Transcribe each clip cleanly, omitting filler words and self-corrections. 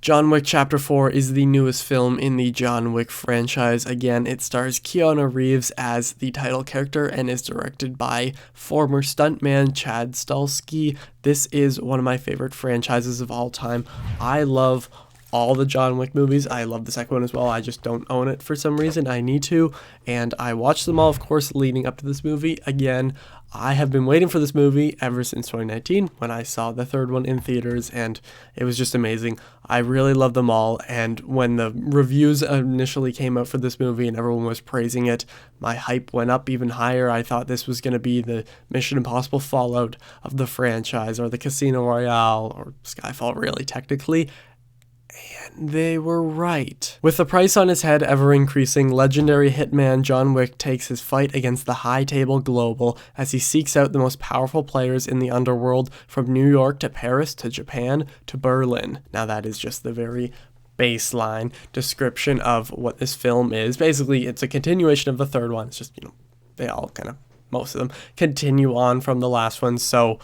John Wick Chapter 4 is the newest film in the John Wick franchise. Again, it stars Keanu Reeves as the title character and is directed by former stuntman Chad Stahelski. This is one of my favorite franchises of all time. I love all the John Wick movies. I love the second one as well. I just don't own it for some reason. I need to, and I watched them all, of course, leading up to this movie. Again, I have been waiting for this movie ever since 2019 when I saw the third one in theaters, and it was just amazing. I really love them all, and when the reviews initially came out for this movie and everyone was praising it, my hype went up even higher. I thought this was going to be the Mission Impossible fallout of the franchise, or the Casino Royale, or Skyfall really technically. And they were right. With the price on his head ever increasing, legendary hitman John Wick takes his fight against the high table global as he seeks out the most powerful players in the underworld, from New York to Paris to Japan to Berlin. Now that is just the very baseline description of what this film is. Basically, it's a continuation of the third one. It's just, they all kind of, most of them, continue on from the last one, so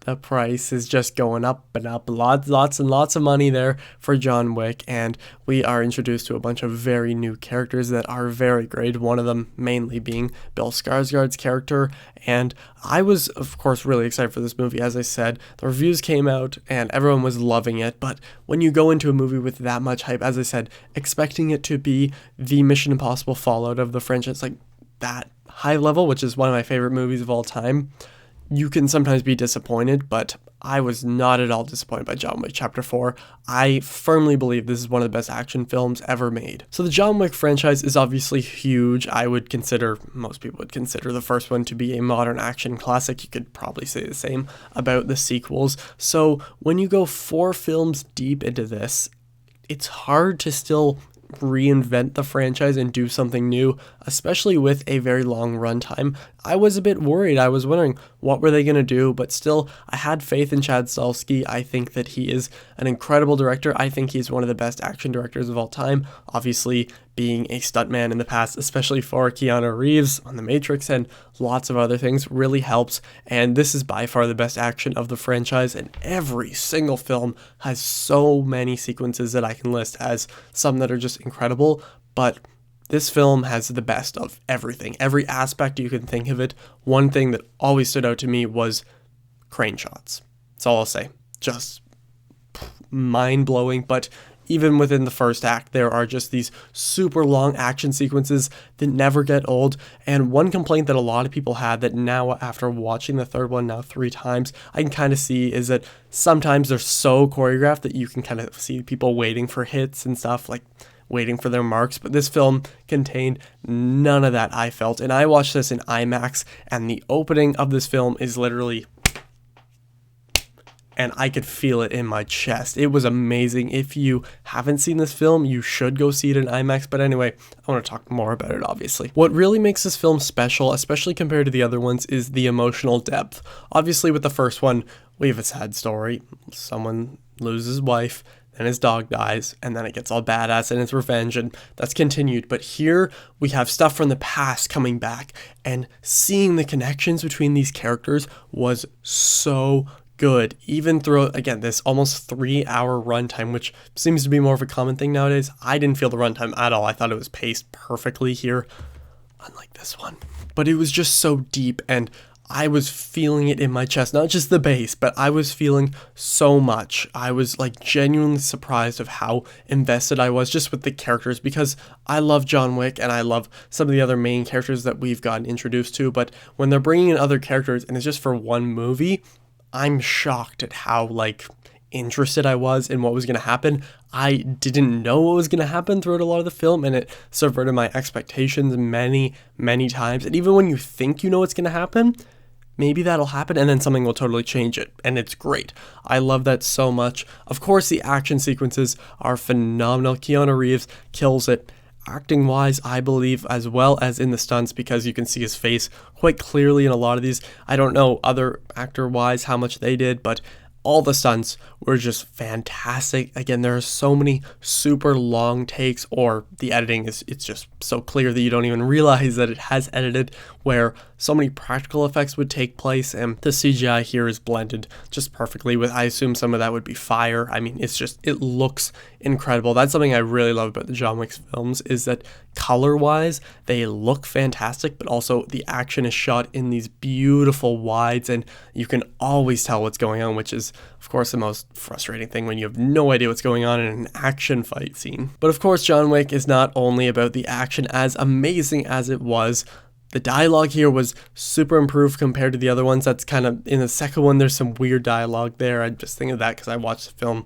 the price is just going up and up. Lots and lots of money there for John Wick, and we are introduced to a bunch of very new characters that are very great, one of them mainly being Bill Skarsgård's character. And I was, of course, really excited for this movie. As I said, the reviews came out and everyone was loving it, but when you go into a movie with that much hype, as I said, expecting it to be the Mission Impossible fallout of the franchise, like that high level, which is one of my favorite movies of all time, you can sometimes be disappointed, but I was not at all disappointed by John Wick Chapter 4. I firmly believe this is one of the best action films ever made. So the John Wick franchise is obviously huge. Most people would consider the first one to be a modern action classic. You could probably say the same about the sequels. So when you go 4 films deep into this, it's hard to still reinvent the franchise and do something new, especially with a very long runtime. I was a bit worried. I was wondering what were they going to do, but still, I had faith in Chad Stahelski. I think that he is an incredible director. I think he's one of the best action directors of all time. Obviously, being a stuntman in the past, especially for Keanu Reeves on The Matrix and lots of other things, really helps. And this is by far the best action of the franchise, and every single film has so many sequences that I can list as some that are just incredible, but this film has the best of everything, every aspect you can think of it. One thing that always stood out to me was crane shots. That's all I'll say. Just mind-blowing, but even within the first act, there are just these super long action sequences that never get old. And one complaint that a lot of people had that now, after watching the third one now 3 times, I can kind of see is that sometimes they're so choreographed that you can kind of see people waiting for hits and stuff, like waiting for their marks. But this film contained none of that, I felt. And I watched this in IMAX, and the opening of this film is literally, and I could feel it in my chest. It was amazing. If you haven't seen this film, you should go see it in IMAX. But anyway, I want to talk more about it, obviously. What really makes this film special, especially compared to the other ones, is the emotional depth. Obviously, with the first one, we have a sad story. Someone loses his wife, then his dog dies, and then it gets all badass and it's revenge, and that's continued. But here we have stuff from the past coming back, and seeing the connections between these characters was so good, even through, again, this almost 3-hour runtime, which seems to be more of a common thing nowadays. I didn't feel the runtime at all. I thought it was paced perfectly here, unlike this one. But it was just so deep, and I was feeling it in my chest, not just the bass, but I was feeling so much. I was like genuinely surprised of how invested I was just with the characters, because I love John Wick and I love some of the other main characters that we've gotten introduced to, but when they're bringing in other characters and it's just for one movie, I'm shocked at how interested I was in what was going to happen. I didn't know what was going to happen throughout a lot of the film, and it subverted my expectations many, many times. And even when you think you know what's going to happen, maybe that'll happen and then something will totally change it, and it's great. I love that so much. Of course, the action sequences are phenomenal. Keanu Reeves kills it acting wise, I believe, as well as in the stunts, because you can see his face quite clearly in a lot of these. I don't know other actor wise how much they did, but all the stunts were just fantastic. Again, there are so many super long takes, or the editing it's just so clear that you don't even realize that it has edited, where so many practical effects would take place, and the CGI here is blended just perfectly with, I assume some of that would be fire. I mean, it looks incredible. That's something I really love about the John Wick films, is that color-wise, they look fantastic, but also the action is shot in these beautiful wides, and you can always tell what's going on, which is, of course, the most frustrating thing when you have no idea what's going on in an action fight scene. But of course, John Wick is not only about the action. As amazing as it was, the dialogue here was super improved compared to the other ones. That's kind of, in the second one, there's some weird dialogue there. I just think of that because I watched the film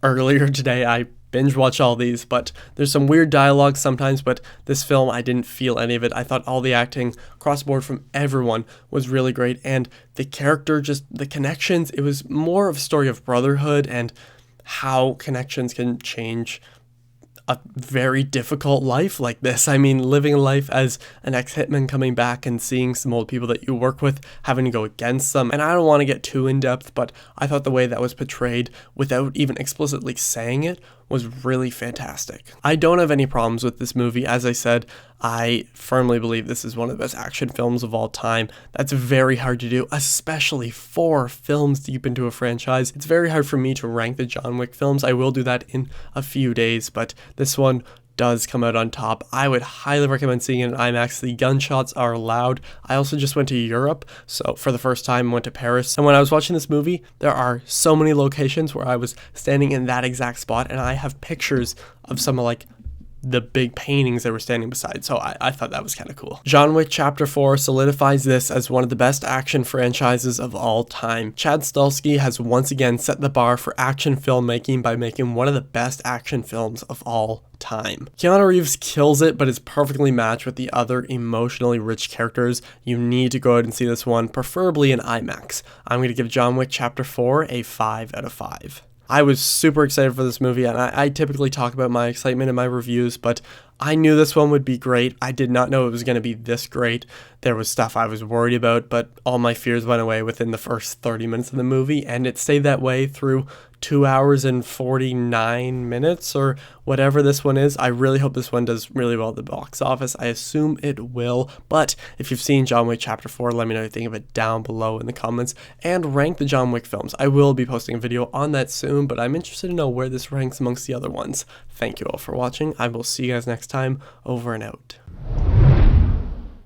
earlier today. I binge watch all these, but there's some weird dialogue sometimes, but this film, I didn't feel any of it. I thought all the acting across the board from everyone was really great, and the character, just the connections, it was more of a story of brotherhood and how connections can change a very difficult life like this. I mean, living a life as an ex-hitman, coming back and seeing some old people that you work with, having to go against them. And I don't want to get too in-depth, but I thought the way that was portrayed without even explicitly saying it was really fantastic. I don't have any problems with this movie. As I said, I firmly believe this is one of the best action films of all time. That's very hard to do, especially 4 films deep into a franchise. It's very hard for me to rank the John Wick films. I will do that in a few days, but this one does come out on top. I would highly recommend seeing it in IMAX. The gunshots are loud. I also just went to Europe, so for the first time went to Paris, and when I was watching this movie, there are so many locations where I was standing in that exact spot, and I have pictures of some of like the big paintings they were standing beside, so I thought that was kind of cool. John Wick Chapter 4 solidifies this as one of the best action franchises of all time. Chad Stahelski has once again set the bar for action filmmaking by making one of the best action films of all time. Keanu Reeves kills it, but is perfectly matched with the other emotionally rich characters. You need to go out and see this one, preferably in IMAX. I'm going to give John Wick Chapter 4 a 5 out of 5. I was super excited for this movie, and I typically talk about my excitement in my reviews, but I knew this one would be great. I did not know it was going to be this great. There was stuff I was worried about, but all my fears went away within the first 30 minutes of the movie, and it stayed that way through 2 hours and 49 minutes or whatever this one is. I really hope this one does really well at the box office. I assume it will, but if you've seen John Wick Chapter 4, let me know what you think of it down below in the comments, and rank the John Wick films. I will be posting a video on that soon, but I'm interested to know where this ranks amongst the other ones. Thank you all for watching. I will see you guys next time. Over and out.